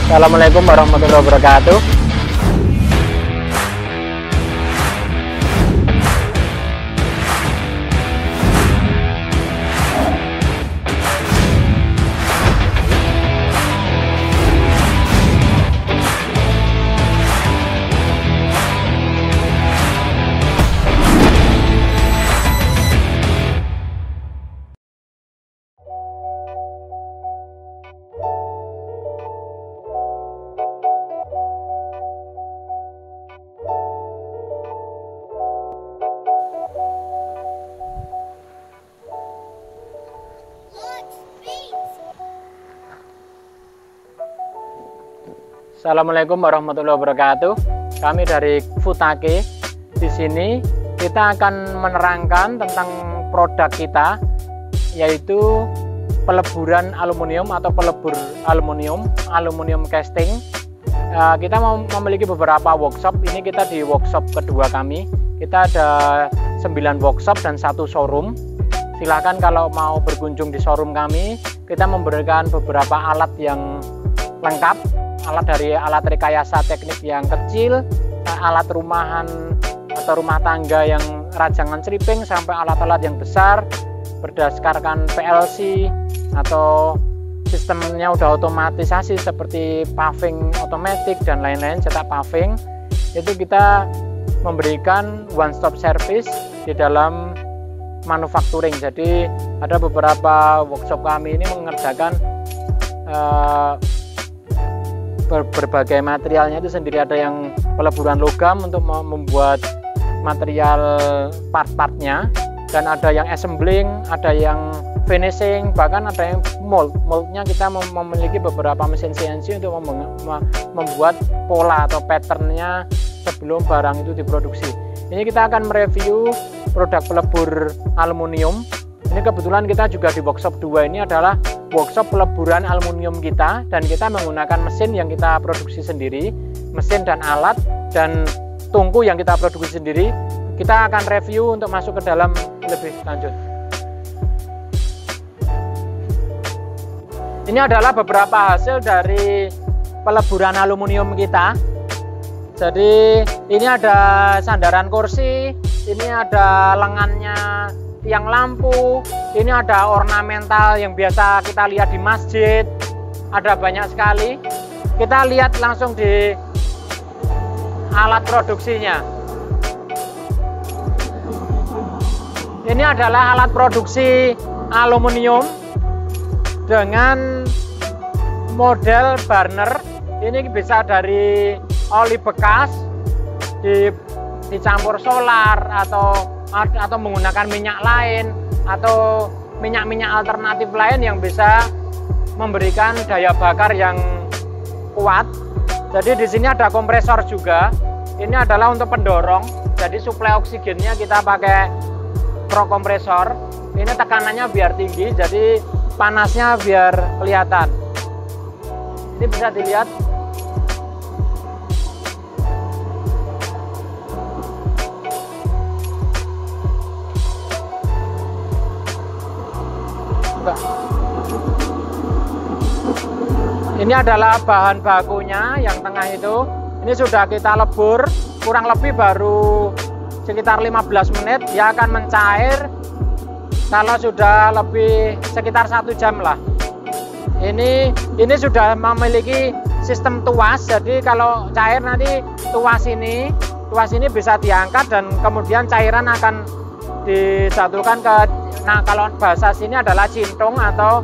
Assalamualaikum warahmatullahi wabarakatuh. Assalamualaikum warahmatullahi wabarakatuh. Kami dari Futake. Di sini kita akan menerangkan tentang produk kita, yaitu peleburan aluminium atau pelebur aluminium casting. Kita memiliki beberapa workshop. Ini kita di workshop kedua kami. Kita ada 9 workshop dan 1 showroom. Silahkan kalau mau berkunjung di showroom kami. Kita memberikan beberapa alat yang lengkap, dari alat rekayasa teknik yang kecil, alat rumahan atau rumah tangga yang rajangan stripping, sampai alat-alat yang besar berdasarkan PLC atau sistemnya udah otomatisasi seperti paving otomatis dan lain-lain, cetak paving. Itu kita memberikan one stop service di dalam manufacturing. Jadi ada beberapa workshop kami ini mengerjakan berbagai materialnya itu sendiri. Ada yang peleburan logam untuk membuat material part-partnya, dan ada yang assembling, ada yang finishing, bahkan ada yang moldnya. Kita memiliki beberapa mesin CNC untuk membuat pola atau patternnya sebelum barang itu diproduksi. Ini kita akan mereview produk pelebur aluminium. Ini kebetulan kita juga di workshop 2 ini adalah workshop peleburan aluminium kita, dan kita menggunakan mesin yang kita produksi sendiri, mesin dan alat dan tungku yang kita produksi sendiri. Kita akan review untuk masuk ke dalam lebih lanjut. Ini adalah beberapa hasil dari peleburan aluminium kita. Jadi ini ada sandaran kursi, ini ada lengannya tiang lampu, ini ada ornamental yang biasa kita lihat di masjid, ada banyak sekali. Kita lihat langsung di alat produksinya. Ini adalah alat produksi aluminium dengan model burner. Ini bisa dari oli bekas dicampur solar atau menggunakan minyak lain atau minyak-minyak alternatif lain yang bisa memberikan daya bakar yang kuat. Jadi di sini ada kompresor juga. Ini adalah untuk pendorong. Jadi suplai oksigennya kita pakai pro kompresor. Ini tekanannya biar tinggi, jadi panasnya biar kelihatan. Ini bisa dilihat. Ini adalah bahan bakunya yang tengah itu. Ini sudah kita lebur, kurang lebih baru sekitar 15 menit. Dia akan mencair kalau sudah lebih sekitar 1 jam lah. Ini sudah memiliki sistem tuas. Jadi kalau cair nanti tuas ini bisa diangkat dan kemudian cairan akan disatukan ke, nah kalau bahasa sini adalah cintung atau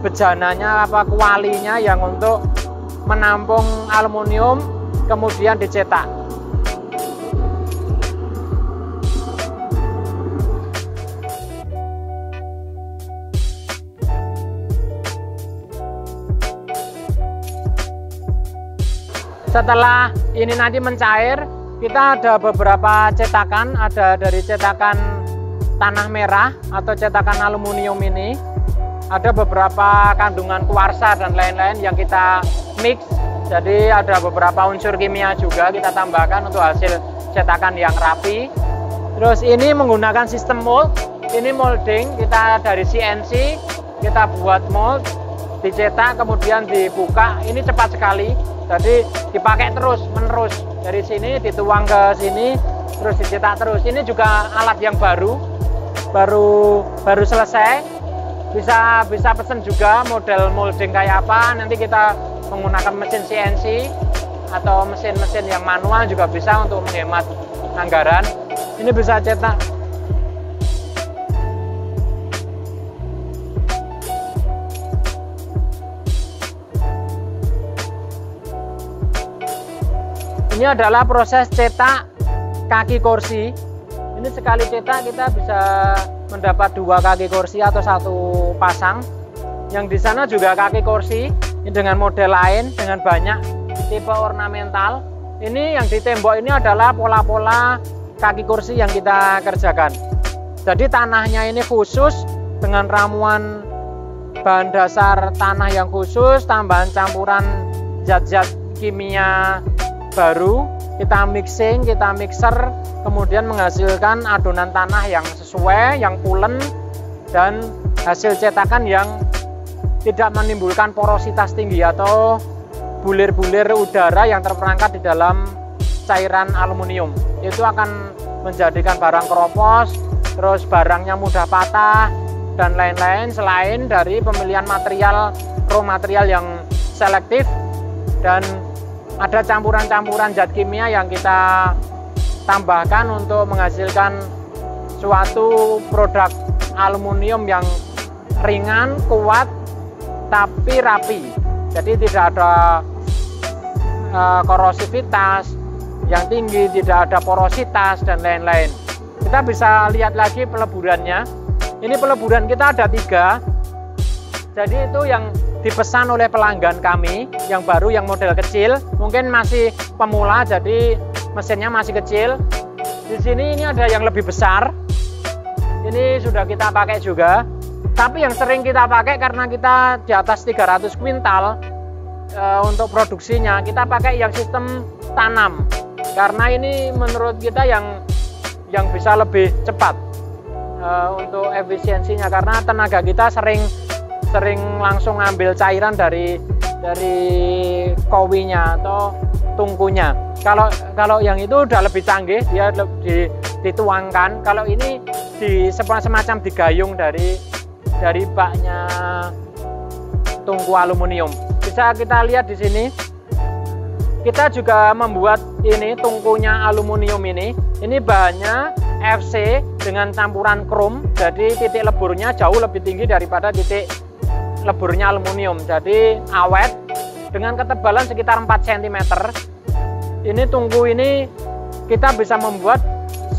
bejananya kualinya yang untuk menampung aluminium kemudian dicetak. Setelah ini nanti mencair, kita ada beberapa cetakan, ada dari cetakan tanah merah atau cetakan aluminium ini. Ada beberapa kandungan kuarsa dan lain-lain yang kita mix. Jadi ada beberapa unsur kimia juga kita tambahkan untuk hasil cetakan yang rapi. Terus ini menggunakan sistem mold. Ini molding, kita dari CNC kita buat mold. dicetak kemudian dibuka, ini cepat sekali. Jadi dipakai terus menerus, dari sini dituang ke sini terus dicetak terus. Ini juga alat yang baru selesai. Bisa pesen juga model molding kayak apa, nanti kita menggunakan mesin CNC atau mesin-mesin yang manual juga bisa untuk menghemat anggaran. Ini bisa cetak. Ini adalah proses cetak kaki kursi. Ini sekali cetak kita bisa mendapat 2 kaki kursi atau 1 pasang. Yang di sana juga kaki kursi ini dengan model lain, dengan banyak tipe ornamental. Ini yang di tembok ini adalah pola-pola kaki kursi yang kita kerjakan. Jadi tanahnya ini khusus dengan ramuan bahan dasar tanah yang khusus, tambahan campuran zat-zat kimia baru, kita mixing, kita mixer, kemudian menghasilkan adonan tanah yang sesuai, yang pulen, dan hasil cetakan yang tidak menimbulkan porositas tinggi atau bulir-bulir udara yang terperangkap di dalam cairan aluminium. Itu akan menjadikan barang keropos, terus barangnya mudah patah, dan lain-lain, selain dari pemilihan material, raw material yang selektif, dan ada campuran-campuran zat kimia yang kita tambahkan untuk menghasilkan suatu produk aluminium yang ringan, kuat, tapi rapi. Jadi tidak ada korosivitas yang tinggi, tidak ada porositas, dan lain-lain. Kita bisa lihat lagi peleburannya. Ini peleburan kita ada 3. Jadi itu yang dipesan oleh pelanggan kami, yang baru, yang model kecil, mungkin masih pemula, jadi mesinnya masih kecil. Di sini ini ada yang lebih besar, ini sudah kita pakai juga. Tapi yang sering kita pakai karena kita di atas 300 kuintal untuk produksinya, kita pakai yang sistem tanam. Karena ini menurut kita yang bisa lebih cepat untuk efisiensinya, karena tenaga kita sering langsung ngambil cairan dari kowinya atau tungkunya. Kalau yang itu udah lebih canggih, dia dituangkan. Kalau ini semacam digayung dari baknya tungku aluminium. Bisa kita lihat di sini. Kita juga membuat ini tungkunya aluminium ini. Ini bahannya FC dengan campuran krom. Jadi titik leburnya jauh lebih tinggi daripada titik leburnya aluminium, jadi awet dengan ketebalan sekitar 4 cm. Ini tungku ini kita bisa membuat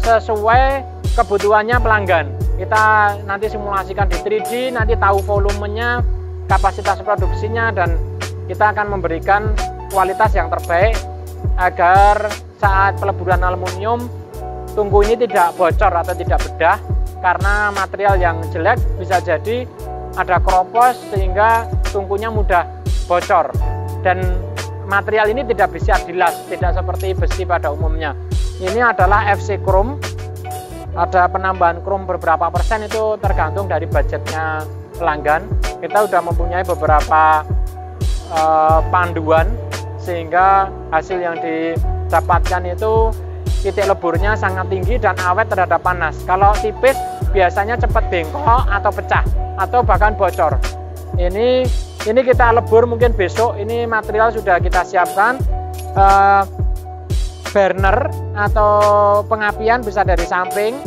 sesuai kebutuhannya pelanggan. Kita nanti simulasikan di 3D, nanti tahu volumenya, kapasitas produksinya, dan kita akan memberikan kualitas yang terbaik agar saat peleburan aluminium tungku ini tidak bocor atau tidak bedah, karena material yang jelek bisa jadi ada keropos sehingga tungkunya mudah bocor, dan material ini tidak bisa dilas, tidak seperti besi pada umumnya. Ini adalah FC Chrome, ada penambahan krom beberapa persen, itu tergantung dari budgetnya pelanggan. Kita sudah mempunyai beberapa panduan sehingga hasil yang didapatkan itu titik leburnya sangat tinggi dan awet terhadap panas. Kalau tipis biasanya cepat bengkok atau pecah atau bahkan bocor. Ini kita lebur mungkin besok. Ini material sudah kita siapkan, burner atau pengapian bisa dari samping,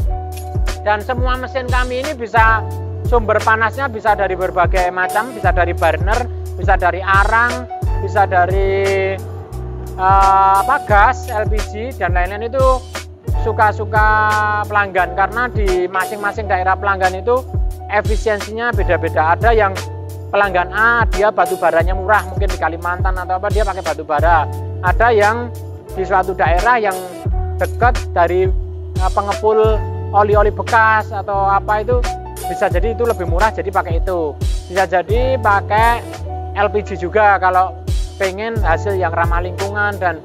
dan semua mesin kami ini bisa sumber panasnya bisa dari berbagai macam, bisa dari burner, bisa dari arang, bisa dari gas, LPG, dan lain-lain. Itu suka-suka pelanggan, karena di masing-masing daerah pelanggan itu efisiensinya beda-beda. Ada yang pelanggan A, dia batu baranya murah, mungkin di Kalimantan atau apa, dia pakai batu bara. Ada yang di suatu daerah yang dekat dari pengepul oli-oli bekas atau apa, itu bisa jadi itu lebih murah, jadi pakai itu. Bisa jadi pakai LPG juga, kalau pengen hasil yang ramah lingkungan dan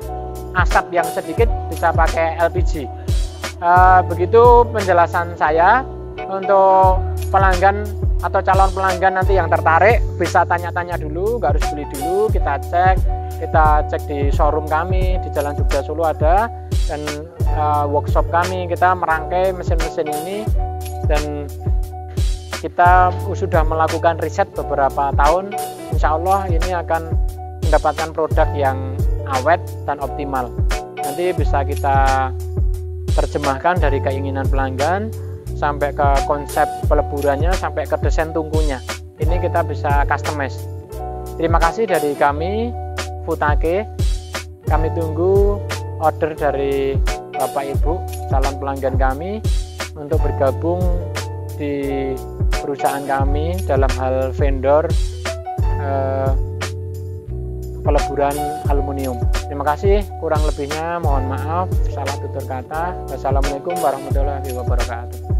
asap yang sedikit bisa pakai LPG. Begitu penjelasan saya. Untuk pelanggan atau calon pelanggan nanti yang tertarik bisa tanya-tanya dulu, nggak harus beli dulu. Kita cek di showroom kami di Jalan Jogja Solo ada, dan workshop kami kita merangkai mesin-mesin ini, dan kita sudah melakukan riset beberapa tahun. Insya Allah ini akan mendapatkan produk yang awet dan optimal. Nanti bisa kita terjemahkan dari keinginan pelanggan sampai ke konsep peleburannya, sampai ke desain tungkunya. Ini kita bisa customize. Terima kasih dari kami Futake. Kami tunggu order dari Bapak Ibu calon pelanggan kami untuk bergabung di perusahaan kami dalam hal vendor peleburan aluminium. Terima kasih, kurang lebihnya mohon maaf, salah tutur kata. Wassalamualaikum warahmatullahi wabarakatuh.